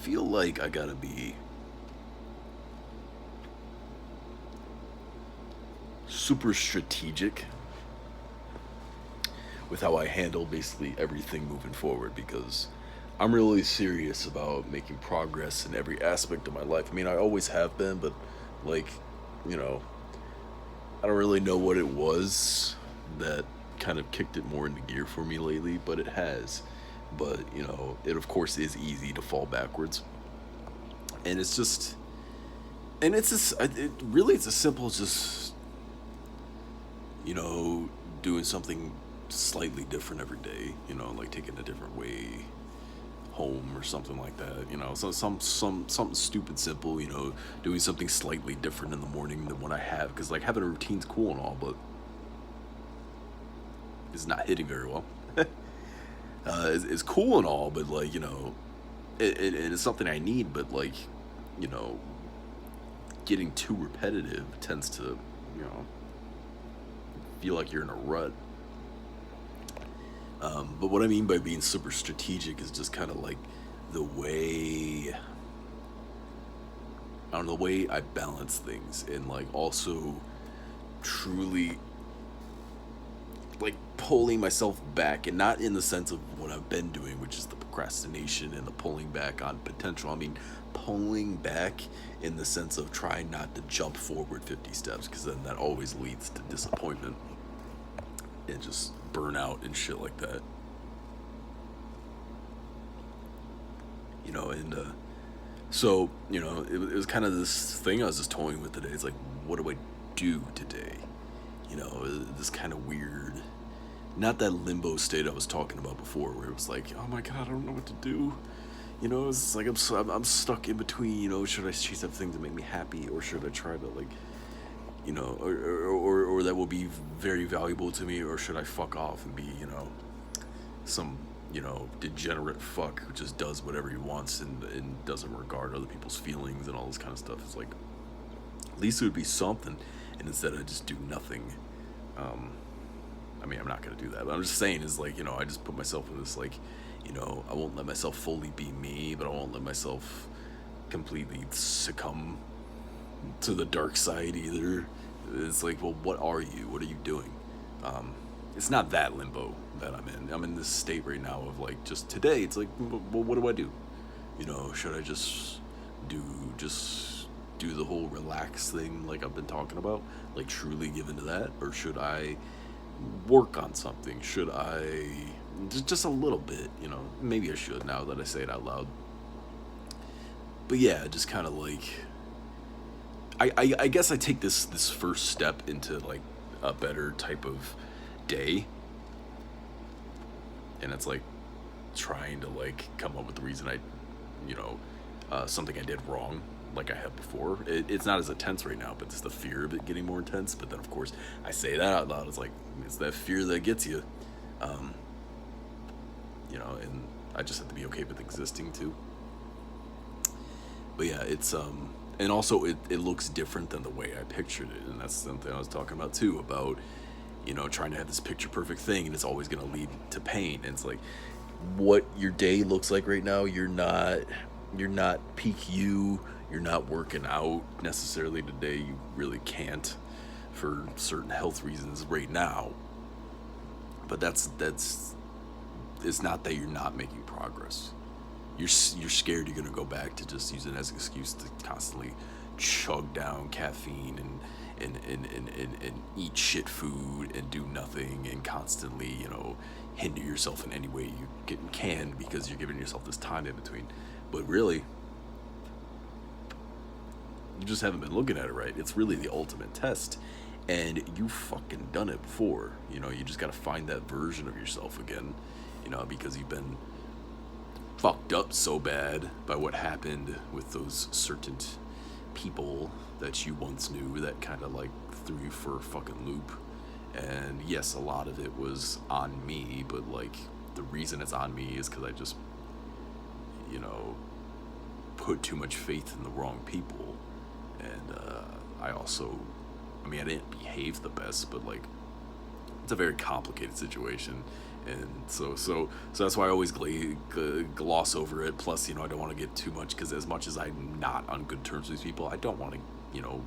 feel like I gotta be super strategic with how I handle basically everything moving forward because I'm really serious about making progress in every aspect of my life. I mean, I always have been, but like, you know, I don't really know what it was that kind of kicked it more into gear for me lately, but it has. But, it of course is easy to fall backwards. And it's just, and it's just, it's as simple as just, you know, doing something slightly different every day, like taking a different way home or something like that. So something stupid simple. Doing something slightly different in the morning than what I have, because like having a routine's cool and all, but it's not hitting very well. It's cool and all, but like it's something I need, but like you know, getting too repetitive tends to feel like you're in a rut. But what I mean by being super strategic is just kind of like the way I don't know, the way I balance things, and like also truly like pulling myself back, and not in the sense of what I've been doing, which is the procrastination and the pulling back on potential. I mean, pulling back in the sense of trying not to jump forward 50 steps, because then that always leads to disappointment and just burnout and shit like that. And so, it was kind of this thing I was just toying with today. It's like, what do I do today? This kind of weird, not that limbo state I was talking about before, where it was like, oh my god, I don't know what to do. It's like I'm stuck in between. Should I chase everything to make me happy, or should I try to like, or that will be very valuable to me, or should I fuck off and be, some, degenerate fuck who just does whatever he wants and doesn't regard other people's feelings and all this kind of stuff. It's like, at least it would be something, and instead I just do nothing. I mean, I'm not gonna do that, but I'm just saying is like, I just put myself in this like, I won't let myself fully be me, but I won't let myself completely succumb to the dark side either. It's like, well, what are you? What are you doing? It's not that limbo that I'm in. I'm in this state right now of like, just today, it's like, well, what do I do? Should I just do the whole relax thing like I've been talking about, like truly give into that, or should I work on something? Should I just a little bit? Maybe I should now that I say it out loud. But yeah, just kind of like I guess I take this first step into like a better type of day, and it's like trying to like come up with the reason something I did wrong like I had before. It's not as intense right now, but it's the fear of it getting more intense. But then of course I say that out loud. It's like, it's that fear that gets you. And I just have to be okay with existing too. But yeah, it's and also it looks different than the way I pictured it, and that's something I was talking about too, about trying to have this picture perfect thing, and it's always going to lead to pain. And it's like, what your day looks like right now, you're not peak you. You're not working out necessarily today. You really can't, for certain health reasons right now. But that's it's not that you're not making progress. You're scared you're gonna go back to just using it as an excuse to constantly chug down caffeine and eat shit food and do nothing, and constantly hinder yourself in any way you can, because you're giving yourself this time in between. But really, you just haven't been looking at it right. It's really the ultimate test, and you've fucking done it before. You just gotta find that version of yourself again, because you've been fucked up so bad by what happened with those certain people that you once knew that kind of like threw you for a fucking loop. And yes, a lot of it was on me, but like the reason it's on me is because I just put too much faith in the wrong people. And I also, I didn't behave the best, but like, it's a very complicated situation, And so that's why I always gloss over it. Plus, I don't want to get too much, because as much as I'm not on good terms with these people, I don't want to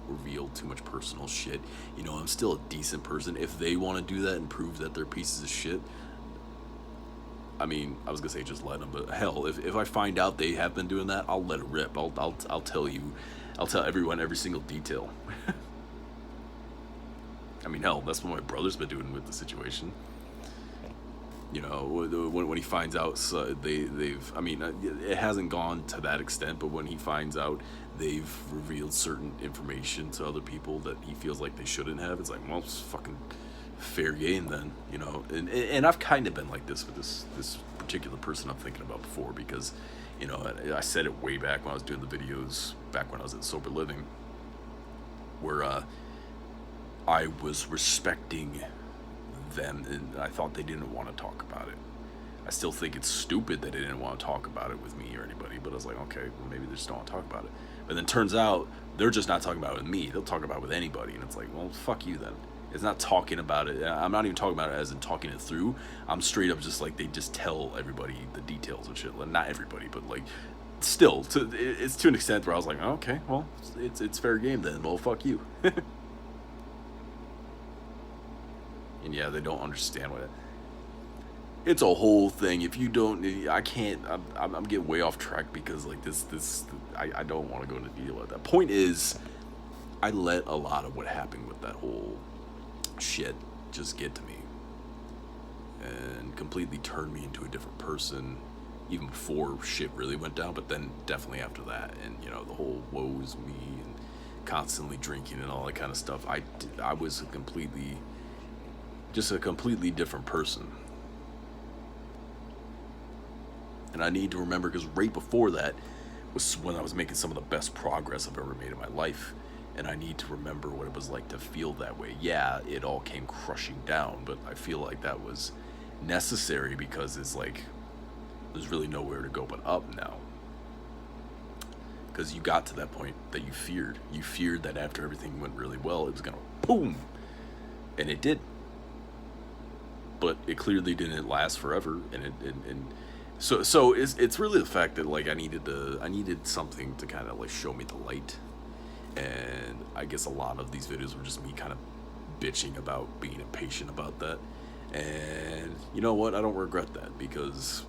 reveal too much personal shit. I'm still a decent person. If they want to do that and prove that they're pieces of shit, I mean, I was gonna say just let them, but hell, if I find out they have been doing that, I'll let it rip. I'll tell you, I'll tell everyone every single detail. I mean, hell, that's what my brother's been doing with the situation. When he finds out, so they've, I mean, it hasn't gone to that extent, but when he finds out they've revealed certain information to other people that he feels like they shouldn't have, it's like, well, it's fucking fair game then, and I've kind of been like this with this particular person I'm thinking about before, because, I said it way back when I was doing the videos, back when I was at Sober Living, where, I was respecting them, and I thought they didn't want to talk about it. I still think it's stupid that they didn't want to talk about it with me or anybody, but I was like, okay, well, maybe they just don't want to talk about it. But then turns out they're just not talking about it with me. They'll talk about it with anybody, and it's like, well, fuck you then. It's not talking about it. I'm not even talking about it as in talking it through. I'm straight up just like, they just tell everybody the details and shit. Well, not everybody, but like, still, it's to an extent where I was like, oh, okay, well, it's fair game then. Well, fuck you. And yeah, they don't understand what it's a whole thing. If you don't, I can't. I'm getting way off track, because like I don't want to go into detail with that. Point is, I let a lot of what happened with that whole shit just get to me, and completely turned me into a different person, even before shit really went down, but then definitely after that. And the whole woes me and constantly drinking and all that kind of stuff, I was a completely different person. And I need to remember, because right before that was when I was making some of the best progress I've ever made in my life, and I need to remember what it was like to feel that way. Yeah, it all came crushing down, but I feel like that was necessary, because it's like there's really nowhere to go but up now. Because you got to that point that you feared that after everything went really well, it was gonna boom, and it did. But it clearly didn't last forever, and so it's really the fact that like I needed something to kind of like show me the light, and I guess a lot of these videos were just me kind of bitching about being impatient about that, and you know what, I don't regret that, because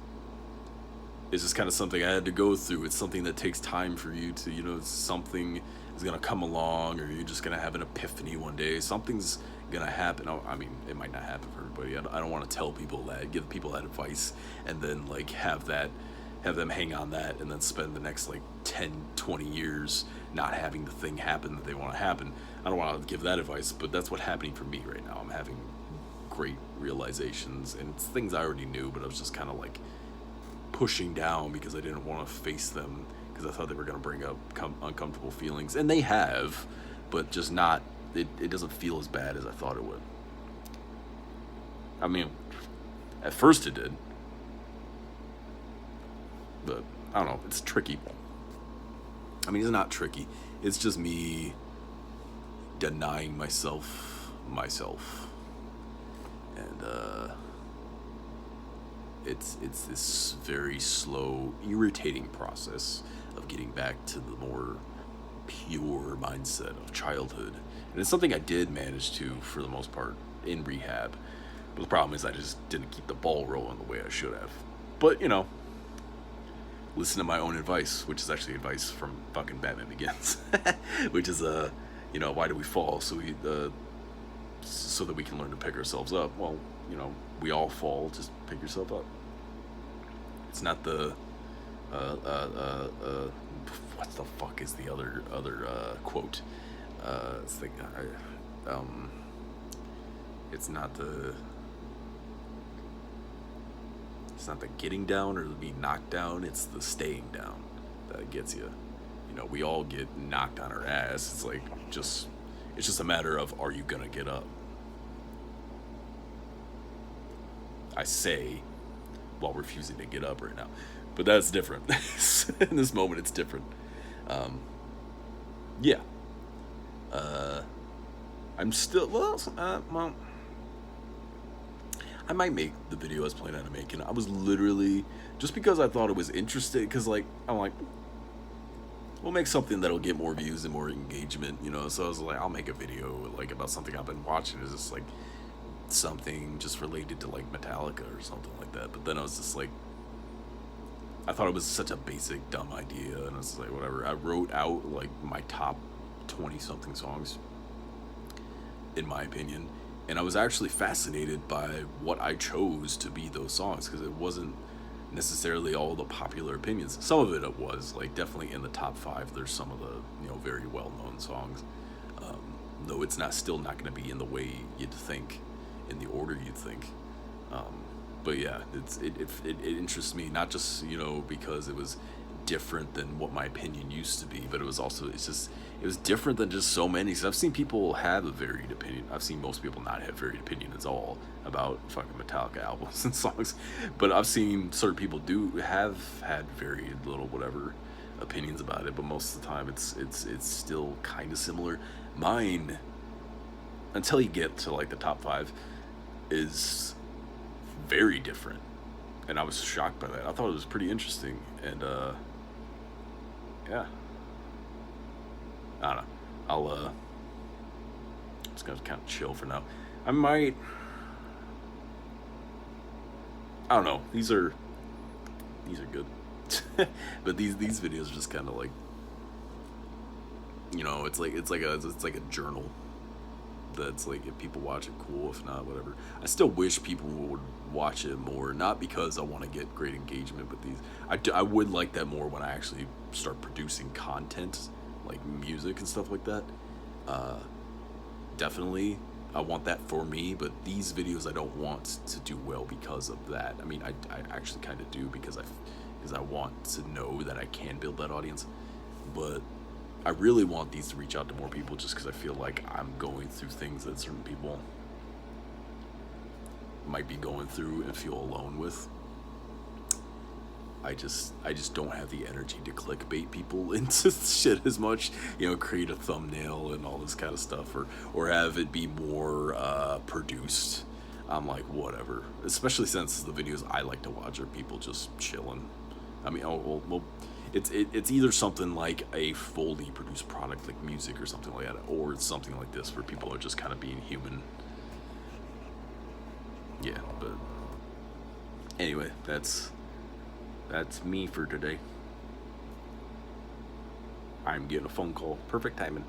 it's just kind of something I had to go through. It's something that takes time for you to, something is gonna come along, or you're just gonna have an epiphany one day. Something's gonna happen. I mean, it might not happen for everybody. I don't want to tell people that, give people that advice, and then like have them hang on that, and then spend the next like 10-20 years not having the thing happen that they want to happen. I don't want to give that advice, but that's what's happening for me right now. I'm having great realizations, and it's things I already knew, but I was just kind of like pushing down because I didn't want to face them, because I thought they were going to bring up uncomfortable feelings, and they have, but just not, it doesn't feel as bad as I thought it would. I mean, at first it did, but I don't know, it's tricky. I mean, it's not tricky, it's just me denying myself, and it's this very slow, irritating process of getting back to the more pure mindset of childhood. And it's something I did manage to, for the most part, in rehab. But the problem is I just didn't keep the ball rolling the way I should have. But, listen to my own advice, which is actually advice from fucking Batman Begins. Which is, why do we fall? So that we can learn to pick ourselves up. Well, we all fall, just pick yourself up. It's not the, what the fuck is the other quote? It's the, it's not the getting down or being knocked down, it's the staying down that gets you. We all get knocked on our ass. It's like, it's just a matter of, are you gonna get up? I say, while refusing to get up right now, but that's different. In this moment, it's different. Yeah. I'm still, well, I might make the video I was planning on making. I was literally, just because I thought it was interesting, because like I'm like, we'll make something that'll get more views and more engagement, you know. So I was like, I'll make a video like about something I've been watching. Is just like something just related to like Metallica or something like that. But then I was just like, I thought it was such a basic dumb idea, and I was like, whatever. I wrote out like my top 20 something songs, in my opinion, and I was actually fascinated by what I chose to be those songs, because it wasn't necessarily all the popular opinions. Some of it was like definitely in the top 5. There's some of the, you know, very well known songs, though it's still not going to be in the way you'd think, in the order you'd think. But yeah, it interests me, not just, you know, because it was different than what my opinion used to be, but it was also, it was different than just so many. Because I've seen people have a varied opinion. I've seen most people not have varied opinion at all about fucking Metallica albums and songs, but I've seen certain people have had varied little whatever opinions about it. But most of the time, it's still kind of similar. Mine, until you get to like the top 5, is very different, and I was shocked by that. I thought it was pretty interesting, and yeah, I don't know. I'll just gonna kind of chill for now. I might, I don't know. These are good, but these videos are just kind of like, you know, it's like a journal. That's like, if people watch it, cool. If not, whatever. I still wish people would watch it more, not because I want to get great engagement, but I would like that more when I actually start producing content, like music and stuff like that. Definitely I want that for me, but these videos I don't want to do well because of that. I mean, I actually kind of do, because I want to know that I can build that audience, but I really want these to reach out to more people, just because I feel like I'm going through things that certain people might be going through and feel alone with. I just don't have the energy to clickbait people into shit as much, you know, create a thumbnail and all this kind of stuff, or have it be more produced. I'm like, whatever. Especially since the videos I like to watch are people just chilling. I mean, well, it's either something like a fully produced product like music or something like that, or it's something like this where people are just kind of being human. Yeah, but anyway, that's me for today. I'm getting a phone call. Perfect timing.